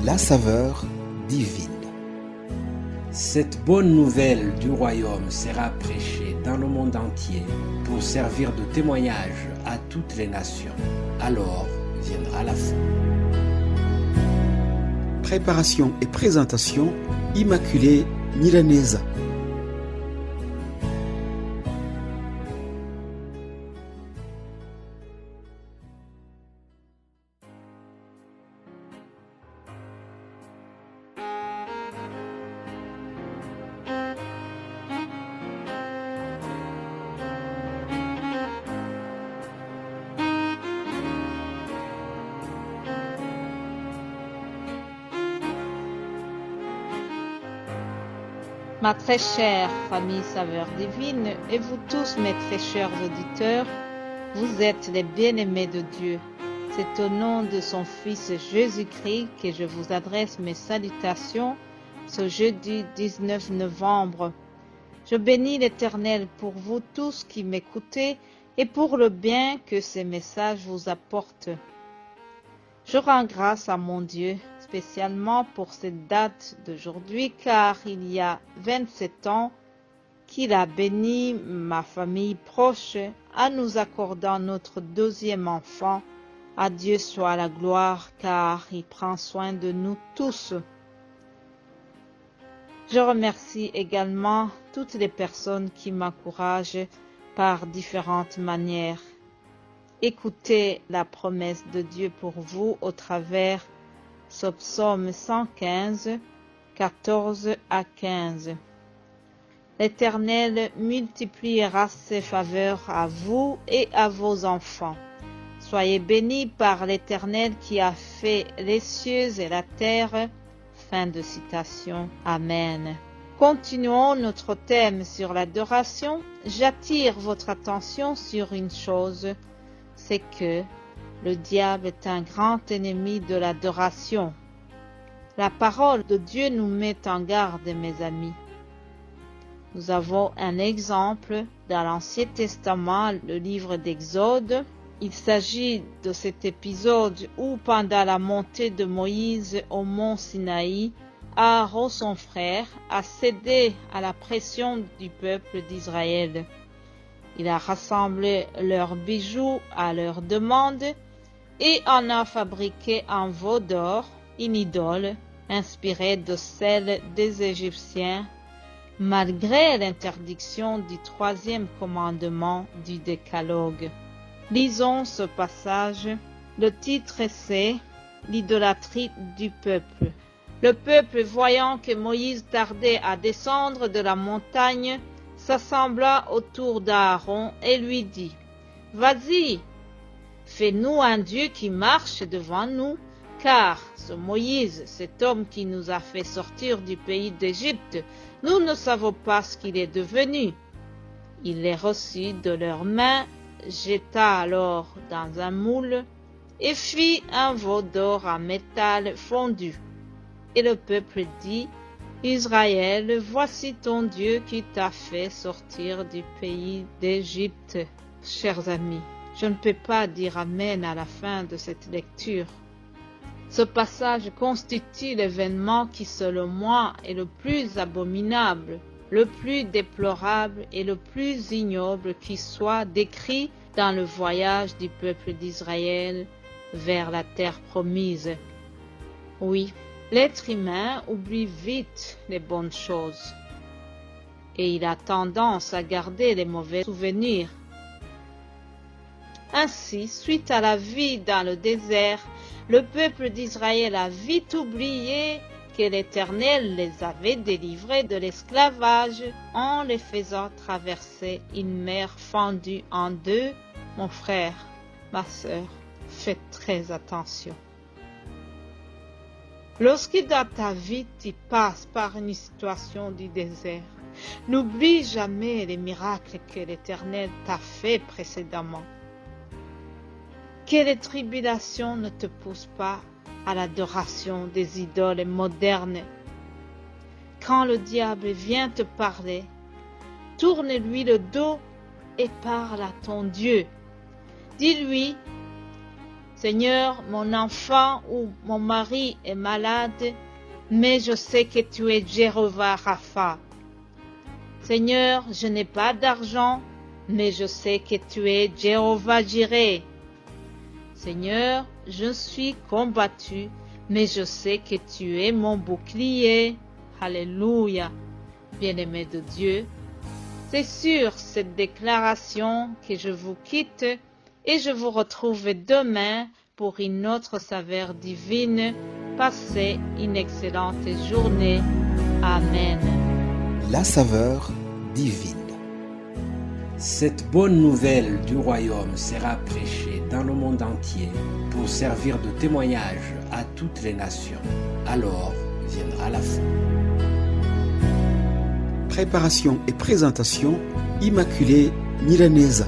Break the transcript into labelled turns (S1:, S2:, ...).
S1: la saveur divine.
S2: Cette bonne nouvelle du royaume sera prêchée dans le monde entier pour servir de témoignage à toutes les nations. Alors viendra la fin.
S1: Préparation et présentation, Immaculée Nyiraneza.
S3: Ma très chère famille Saveur Divine et vous tous mes très chers auditeurs, vous êtes les bien-aimés de Dieu. C'est au nom de son Fils Jésus-Christ que je vous adresse mes salutations ce jeudi 19 novembre. Je bénis l'Éternel pour vous tous qui m'écoutez et pour le bien que ces messages vous apportent. Je rends grâce à mon Dieu, spécialement pour cette date d'aujourd'hui, car il y a 27 ans qu'il a béni ma famille proche en nous accordant notre deuxième enfant. À Dieu soit la gloire, car il prend soin de nous tous. Je remercie également toutes les personnes qui m'encouragent par différentes manières. Écoutez la promesse de Dieu pour vous au travers ce psaume 115, 14 à 15. L'Éternel multipliera ses faveurs à vous et à vos enfants. Soyez bénis par l'Éternel qui a fait les cieux et la terre. Fin de citation. Amen. Continuons notre thème sur l'adoration. J'attire votre attention sur une chose, c'est que le diable est un grand ennemi de l'adoration. La parole de Dieu nous met en garde, mes amis. Nous avons un exemple dans l'Ancien Testament, le livre d'Exode. Il s'agit de cet épisode où, pendant la montée de Moïse au mont Sinaï, Aaron, son frère, a cédé à la pression du peuple d'Israël. Il a rassemblé leurs bijoux à leur demande et en a fabriqué un veau d'or, une idole, inspirée de celle des Égyptiens, malgré l'interdiction du troisième commandement du Décalogue. Lisons ce passage. Le titre c'est « L'idolâtrie du peuple ». Le peuple, voyant que Moïse tardait à descendre de la montagne, s'assembla autour d'Aaron et lui dit « Vas-y, fais-nous un Dieu qui marche devant nous, car ce Moïse, cet homme qui nous a fait sortir du pays d'Égypte, nous ne savons pas ce qu'il est devenu. » Il les reçut de leurs mains, jeta alors dans un moule et fit un veau d'or en métal fondu. Et le peuple dit « Israël, voici ton Dieu qui t'a fait sortir du pays d'Égypte. » Chers amis, je ne peux pas dire Amen à la fin de cette lecture. Ce passage constitue l'événement qui, selon moi, est le plus abominable, le plus déplorable et le plus ignoble qui soit décrit dans le voyage du peuple d'Israël vers la terre promise. Oui, l'être humain oublie vite les bonnes choses et il a tendance à garder les mauvais souvenirs. Ainsi, suite à la vie dans le désert, le peuple d'Israël a vite oublié que l'Éternel les avait délivrés de l'esclavage en les faisant traverser une mer fendue en deux. Mon frère, ma sœur, faites très attention. Lorsque dans ta vie tu passes par une situation du désert, n'oublie jamais les miracles que l'Éternel t'a fait précédemment. Que les tribulations ne te poussent pas à l'adoration des idoles modernes. Quand le diable vient te parler, tourne-lui le dos et parle à ton Dieu. Dis-lui Seigneur, mon enfant ou mon mari est malade, mais je sais que tu es Jéhovah Rapha. Seigneur, je n'ai pas d'argent, mais je sais que tu es Jéhovah Jireh. Seigneur, je suis combattu, mais je sais que tu es mon bouclier. Alléluia. Bien-aimé de Dieu, c'est sur cette déclaration que je vous quitte et je vous retrouve demain pour une autre saveur divine. Passez une excellente journée. Amen.
S1: La saveur divine.
S2: Cette bonne nouvelle du royaume sera prêchée dans le monde entier pour servir de témoignage à toutes les nations. Alors viendra la fin.
S1: Préparation et présentation, Immaculée Nyiraneza.